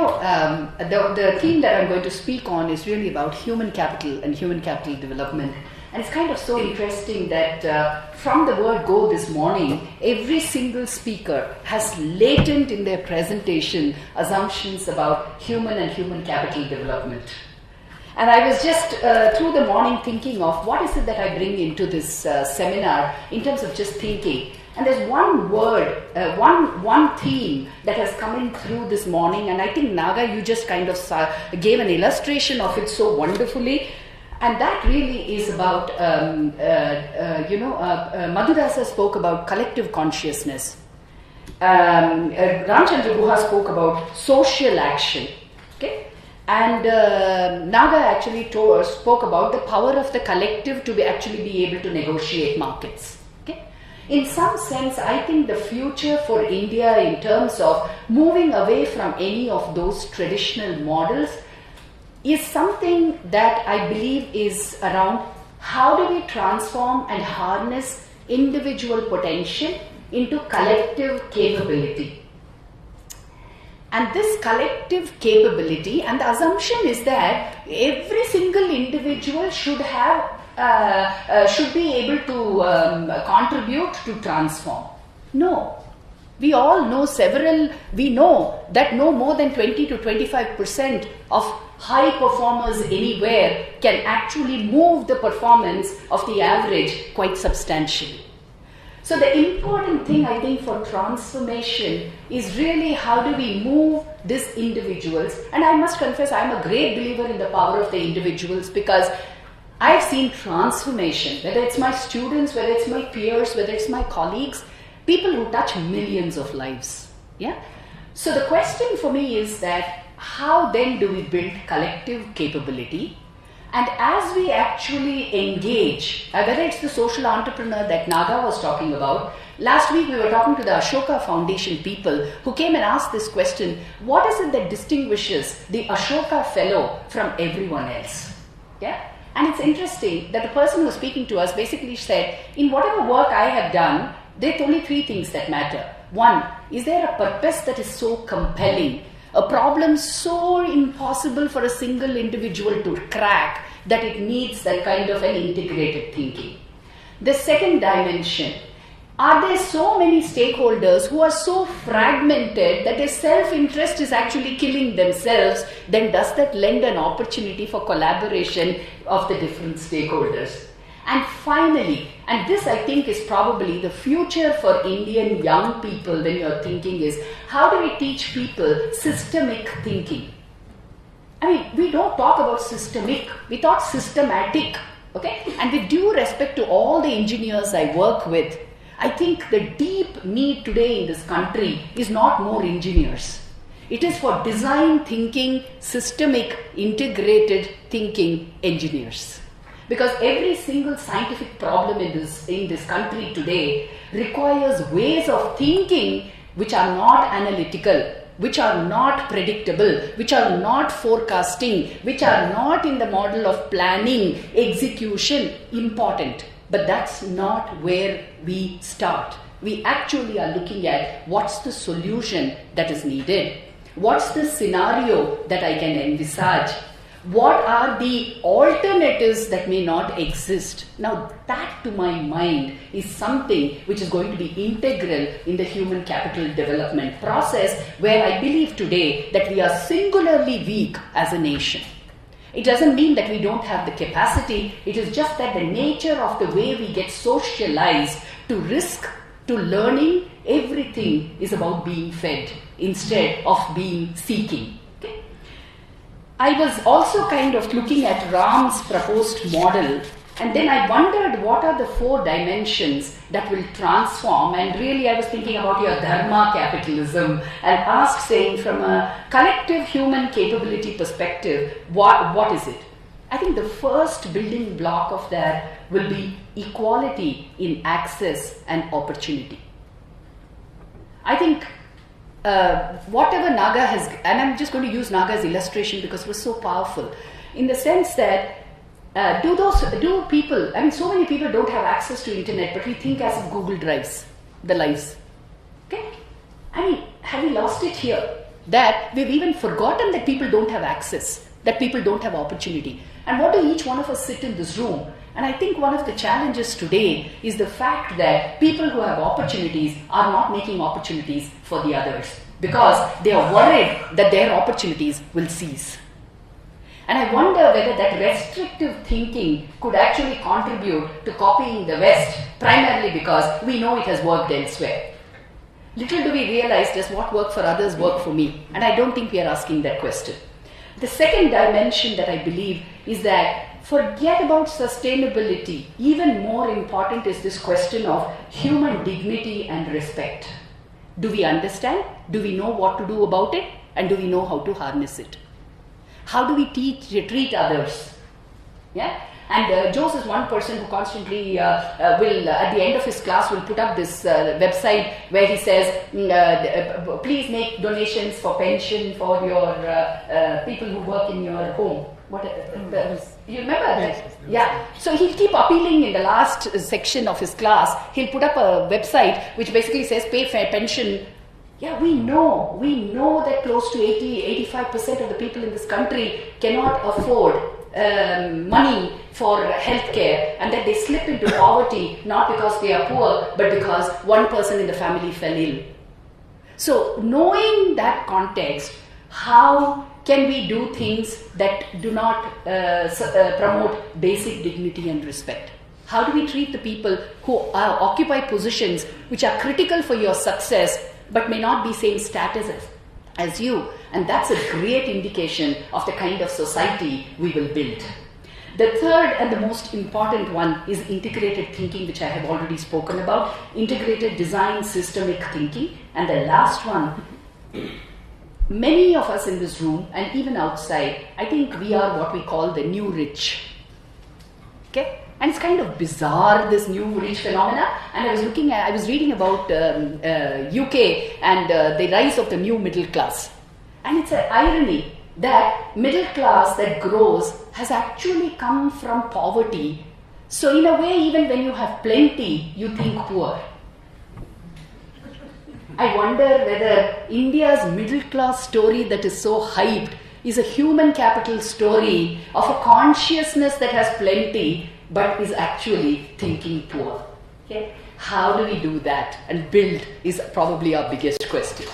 the theme that I'm going to speak on is really about human capital and human capital development. And it's kind of so interesting that from the word go this morning, every single speaker has latent in their presentation assumptions about human and human capital development. And I was just through the morning thinking of what is it that I bring into this seminar in terms of just thinking. And there's one word, one theme that has come in through this morning, and I think Naga, you just kind of gave an illustration of it so wonderfully, and that really is about, Madhudasa spoke about collective consciousness. Ramchandra Guha spoke about social action, okay? And Naga actually spoke about the power of the collective to actually be able to negotiate markets. In some sense, I think the future for India in terms of moving away from any of those traditional models is something that I believe is around how do we transform and harness individual potential into collective capability. And this collective capability, and the assumption is that every single individual should be able to contribute to transform. No. We all know we know that no more than 20 to 25% of high performers anywhere can actually move the performance of the average quite substantially. So the important thing I think for transformation is really how do we move these individuals, and I must confess I'm a great believer in the power of the individuals, because I've seen transformation, whether it's my students, whether it's my peers, whether it's my colleagues, people who touch millions of lives. Yeah. So the question for me is that how then do we build collective capability? And as we actually engage, whether it's the social entrepreneur that Naga was talking about, last week we were talking to the Ashoka Foundation people who came and asked this question, what is it that distinguishes the Ashoka fellow from everyone else? Yeah. And it's interesting that the person who was speaking to us basically said, in whatever work I have done, there are only three things that matter. One, is there a purpose that is so compelling, a problem so impossible for a single individual to crack that it needs that kind of an integrated thinking? The second dimension, are there so many stakeholders who are so fragmented that their self-interest is actually killing themselves? Then does that lend an opportunity for collaboration of the different stakeholders? And finally, and this I think is probably the future for Indian young people when you're thinking, is how do we teach people systemic thinking? I mean, we don't talk about systemic, we talk systematic, okay? And with due respect to all the engineers I work with, I think the deep need today in this country is not more engineers. It is for design thinking, systemic, integrated thinking engineers. Because every single scientific problem in this country today requires ways of thinking which are not analytical, which are not predictable, which are not forecasting, which are not in the model of planning, execution, important. But that's not where we start. We actually are looking at what's the solution that is needed. What's the scenario that I can envisage? What are the alternatives that may not exist? Now that to my mind is something which is going to be integral in the human capital development process, where I believe today that we are singularly weak as a nation. It doesn't mean that we don't have the capacity, it is just that the nature of the way we get socialized to risk, to learning, everything is about being fed instead of being seeking. Okay? I was also kind of looking at Ram's proposed model, and then I wondered what are the four dimensions that will transform, and really I was thinking about your dharma capitalism and asked, saying from a collective human capability perspective, what is it? I think the first building block of that will be equality in access and opportunity. I think whatever Naga has, and I'm just going to use Naga's illustration because it was so powerful, in the sense that do people, I mean, so many people don't have access to internet, but we think as if Google drives the lives. Okay? I mean, have we lost it here? that we've even forgotten that people don't have access, that people don't have opportunity. And what do each one of us sit in this room? And I think one of the challenges today is the fact that people who have opportunities are not making opportunities for the others because they are worried that their opportunities will cease. And I wonder whether that restrictive thinking could actually contribute to copying the West, primarily because we know it has worked elsewhere. Little do we realize, does what work for others work for me? And I don't think we are asking that question. The second dimension that I believe is that forget about sustainability. Even more important is this question of human dignity and respect. Do we understand? Do we know what to do about it? And do we know how to harness it? How do we treat others? Yeah? And Jose is one person who constantly will, at the end of his class, will put up this website where he says, please make donations for pension for your people who work in your home. You remember that? Yeah. So he'll keep appealing in the last section of his class. He'll put up a website which basically says pay fair pension. Yeah, we know that close to 85% of the people in this country cannot afford money for healthcare, and that they slip into poverty not because they are poor, but because one person in the family fell ill. So knowing that context, how can we do things that do not promote basic dignity and respect? How do we treat the people who occupy positions which are critical for your success but may not be same status as you? And that's a great indication of the kind of society we will build. The third and the most important one is integrated thinking, which I have already spoken about. Integrated design, systemic thinking. And the last one, many of us in this room and even outside, I think we are what we call the new rich. Okay? And it's kind of bizarre, this new rich phenomena. And I was reading about UK and the rise of the new middle class. And it's an irony that middle class that grows has actually come from poverty. So in a way, even when you have plenty, you think poor. I wonder whether India's middle class story that is so hyped is a human capital story of a consciousness that has plenty but is actually thinking poor. Okay? How do we do that and build is probably our biggest question.